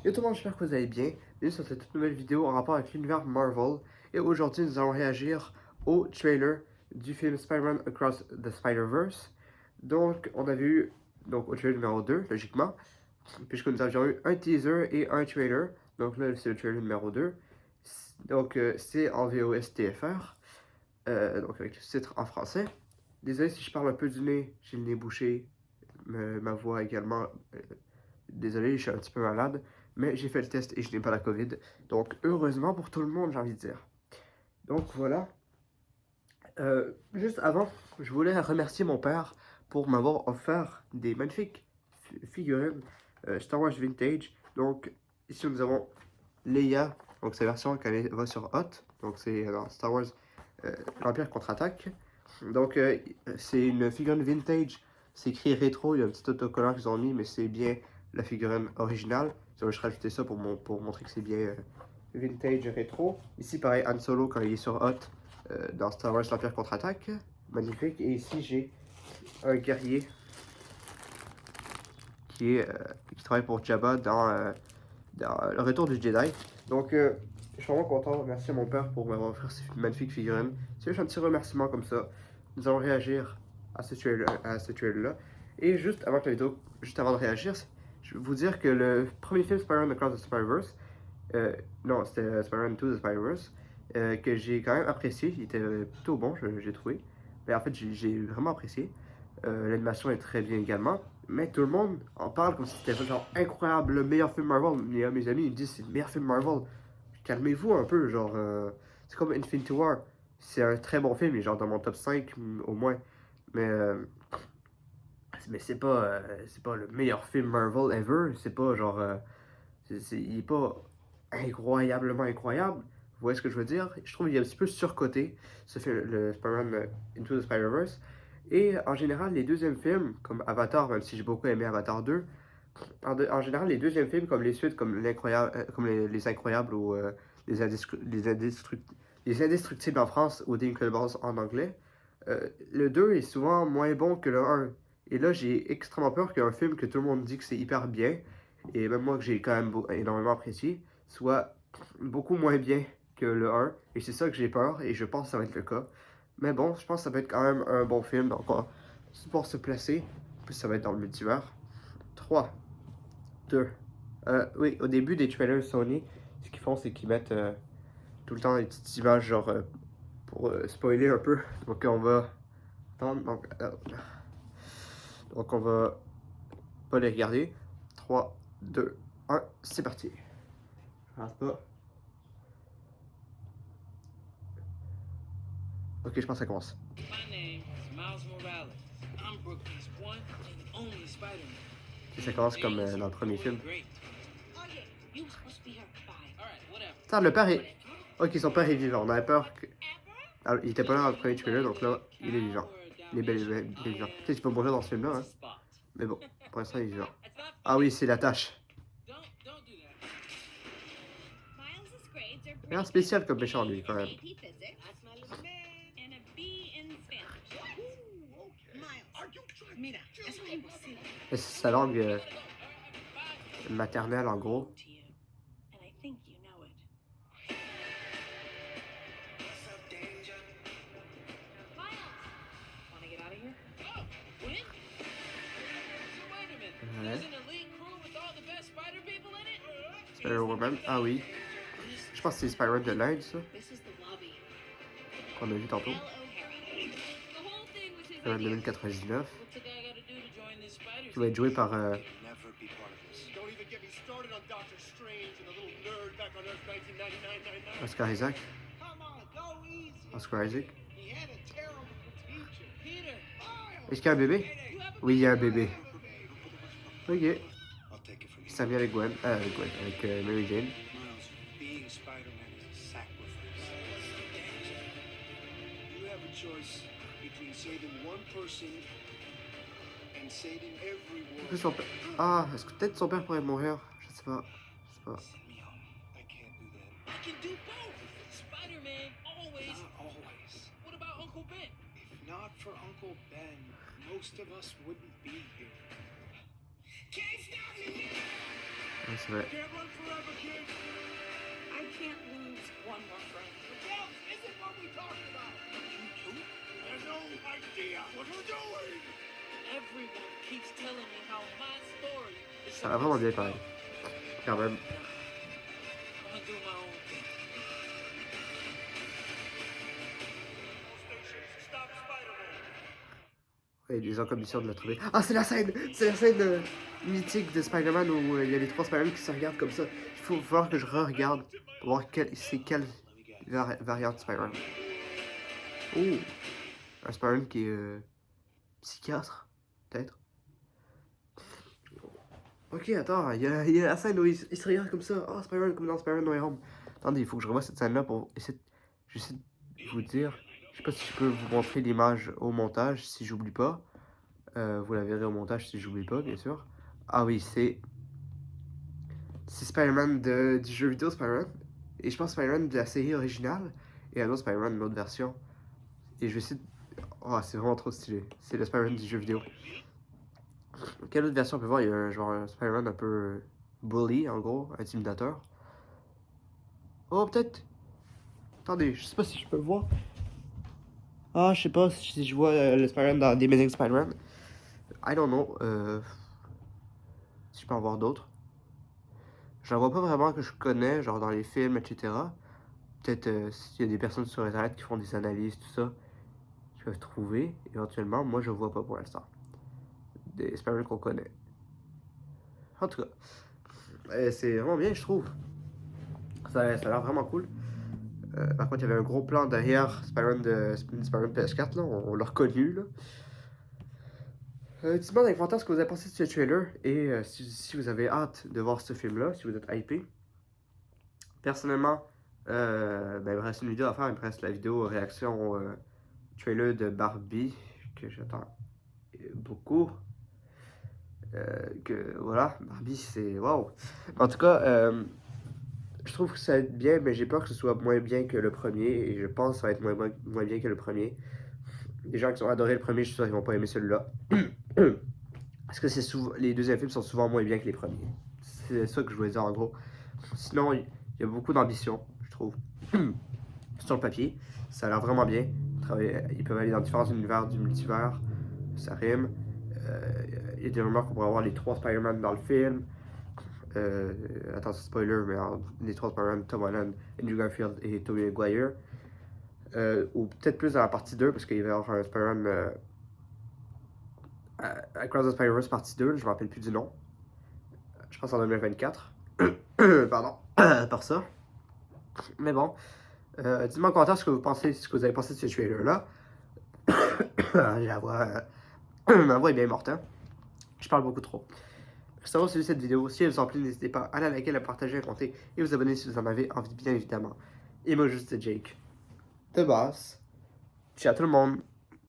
Yo tout le monde, j'espère que vous allez bien. Bienvenue sur cette toute nouvelle vidéo en rapport avec l'univers Marvel. Et aujourd'hui, nous allons réagir au trailer du film Spider-Man Across the Spider-Verse. Donc, on avait eu au trailer numéro 2, logiquement, puisque nous avions eu un teaser et un trailer. Donc là, c'est le trailer numéro 2. Donc, c'est en VOS TFR, donc avec le titre en français. Désolé si je parle un peu du nez, j'ai le nez bouché, ma voix également. Désolé, je suis un petit peu malade, mais j'ai fait le test et je n'ai pas la COVID. Donc, heureusement pour tout le monde, j'ai envie de dire. Donc, voilà. Juste avant, je voulais remercier mon père pour m'avoir offert des magnifiques figurines Star Wars Vintage. Donc, ici, nous avons Leia, donc c'est la version quand elle va sur Hot. Donc, c'est dans Star Wars l'Empire contre-attaque. Donc, c'est une figurine vintage. C'est écrit rétro, il y a un petit autocollant qu'ils ont mis, mais c'est bien la figurine originale. Je vais rajouter ça pour montrer que c'est bien vintage rétro. Ici, pareil, Han Solo quand il est sur Hot dans Star Wars l'Empire contre-attaque. Magnifique. Et ici, j'ai un guerrier qui travaille pour Jabba dans le retour du Jedi. Donc, je suis vraiment content. Merci à mon père pour m'avoir offert ces magnifiques figurines. C'est juste un petit remerciement comme ça. Nous allons réagir à ce trailer-là. Et juste avant de réagir, je vais vous dire que le premier film Spider-Man Across the Spider-Verse, non, c'était Spider-Man 2 The Spider-Verse, que j'ai quand même apprécié. Il était plutôt bon, j'ai trouvé. Mais en fait, j'ai vraiment apprécié. L'animation est très bien également. Mais tout le monde en parle comme si c'était genre incroyable, le meilleur film Marvel. Mes amis ils me disent c'est le meilleur film Marvel. Calmez-vous un peu, genre. C'est comme Infinity War. C'est un très bon film, il est genre dans mon top 5 au moins. Mais, c'est pas le meilleur film Marvel ever. C'est pas genre. Il est pas incroyablement incroyable. Vous voyez ce que je veux dire? Je trouve qu'il est un petit peu surcoté, ce film, le Spider-Man Into the Spider-Verse. Et en général, les deuxièmes films, comme Avatar, même si j'ai beaucoup aimé Avatar 2, en général, les deuxièmes films, comme les suites, comme, comme les Incroyables ou les, les Indestructibles en France ou The Incredibles en anglais, le 2 est souvent moins bon que le 1. Et là, j'ai extrêmement peur qu'un film que tout le monde dit que c'est hyper bien, et même moi que j'ai quand même énormément apprécié, soit beaucoup moins bien que le 1. Et c'est ça que j'ai peur, et je pense que ça va être le cas. Mais bon, je pense que ça va être quand même un bon film, donc c'est pour se placer. En plus, ça va être dans le multivers. 3, 2. Oui, au début des trailers Sony, ce qu'ils font, c'est qu'ils mettent tout le temps des petites images, genre, pour spoiler un peu. Donc, on va attendre. Donc, on va pas les regarder. 3, 2, 1, c'est parti. Je rate pas. Ok, je pense que ça commence. Et ça commence comme dans le premier film. Attends, le père est. Ok, son père est vivant. On avait peur que. Alors, il était pas là dans le premier trailer, donc là, il est vivant. Il est il est vivant. Peut-être qu'il peut mourir dans ce film-là, hein. Mais bon, pour l'instant, il est vivant. Ah oui, c'est la tâche. Il a l'air spécial comme méchant, lui, quand même. C'est sa langue maternelle, en gros. Ouais. Spider-Woman, ah oui. Je pense que c'est Spider-Man de l'Inde, ça. Qu'on a vu tantôt. Spider-Man 2099. Qui va être joué par... Oscar Isaac. Oscar Isaac. Est-ce qu'il y a un bébé? Oui, il y a un bébé. Ok. Ça vient avec Gwen. Avec Mary Jane. Son père... Ah, est-ce que peut-être son père pourrait mourir? Je sais pas. Je sais pas. Ouais, c'est vrai. Can't run forever, kid. I can't lose one more friend. McDowell's isn't what we talked about. You two have no idea what we're doing. Everyone keeps telling me how my story is Ça va vraiment bien supposed to pareil. Quand même. go. I'm gonna do my own thing. All stations, stop Spider-Man. Il y a des gens comme mission de la trouver. Ah, c'est la scène mythique de Spider-Man où il y a les 3 Spider-Man qui se regardent comme ça. Il faut voir que je re-regarde pour voir c'est quelle variante de Spider-Man. Oh, un Spider-Man qui est psychiatre, peut-être. Ok, attends, il y a la scène où il se regarde comme ça. Oh, Spider-Man comme dans Spider-Man No Way Home. Attendez, il faut que je revoie cette scène-là pour essayer de vous dire. Je sais pas si je peux vous montrer l'image au montage, si j'oublie pas. Vous la verrez au montage si j'oublie pas, bien sûr. Ah oui, c'est Spider-Man du jeu vidéo Spider-Man. Et je pense Spider-Man de la série originale. Et un autre Spider-Man d'une autre version. Et je vais essayer de... Oh, c'est vraiment trop stylé. C'est le Spider-Man du jeu vidéo. Quelle autre version on peut voir? Il y a un Spider-Man un peu bully, en gros, intimidateur. Oh, peut-être... Attendez, je sais pas si je peux le voir. Ah, je sais pas si je vois le Spider-Man dans The Amazing Spider-Man. I don't know. Si je peux en voir d'autres. J'en vois pas vraiment que je connais, genre dans les films, etc. Peut-être s'il y a des personnes sur internet qui font des analyses, tout ça, qui peuvent trouver éventuellement. Moi, je vois pas pour l'instant. Des Spider-Man qu'on connaît. En tout cas, c'est vraiment bien, je trouve. Ça a l'air vraiment cool. Par contre, il y avait un gros plan derrière Spider-Man PS4, là. On l'a reconnu, là. Dites-moi dans les commentaires ce que vous avez pensé de ce trailer et si vous avez hâte de voir ce film-là, si vous êtes hypé. Personnellement, il me reste une vidéo à faire, il me reste la vidéo réaction au trailer de Barbie que j'attends beaucoup. Voilà, Barbie c'est waouh. En tout cas, je trouve que ça va être bien, mais j'ai peur que ce soit moins bien que le premier et je pense que ça va être moins bien que le premier. Les gens qui ont adoré le premier, je suis sûr qu'ils vont pas aimer celui-là. Parce que les deuxièmes films sont souvent moins bien que les premiers. C'est ça que je voulais dire en gros. Sinon, il y a beaucoup d'ambition, je trouve. Sur le papier, ça a l'air vraiment bien. Ils peuvent aller dans différents univers du multivers, ça rime. Il y a des rumeurs qu'on pourrait avoir les 3 Spider-Man dans le film. Attention spoiler, mais les 3 Spider-Man, Tom Holland, Andrew Garfield et Tobey Maguire. Ou peut-être plus dans la partie 2, parce qu'il va y avoir un Spider-Man Across the Spider-Verse partie 2, je me rappelle plus du nom. Je pense en 2024. Pardon, par ça. Mais bon, dites-moi en commentaire ce que vous avez pensé de ce trailer-là. Ma voix est bien morte, hein. Je parle beaucoup trop. Merci d'avoir suivi cette vidéo. Si elle vous a plu, n'hésitez pas à la liker, à la partager, à commenter et vous abonner si vous en avez envie, bien évidemment. Et moi, juste Jake, The Boss. Ciao tout le monde.